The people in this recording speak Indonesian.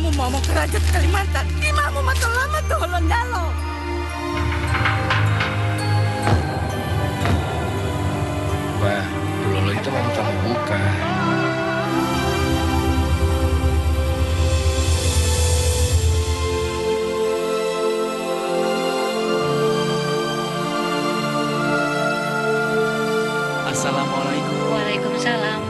kamu mau ke Raja Kalimantan, imamu matulama tuh holon dalo. Wah, Bulolo itu memang tak buka. Assalamualaikum. Waalaikumsalam.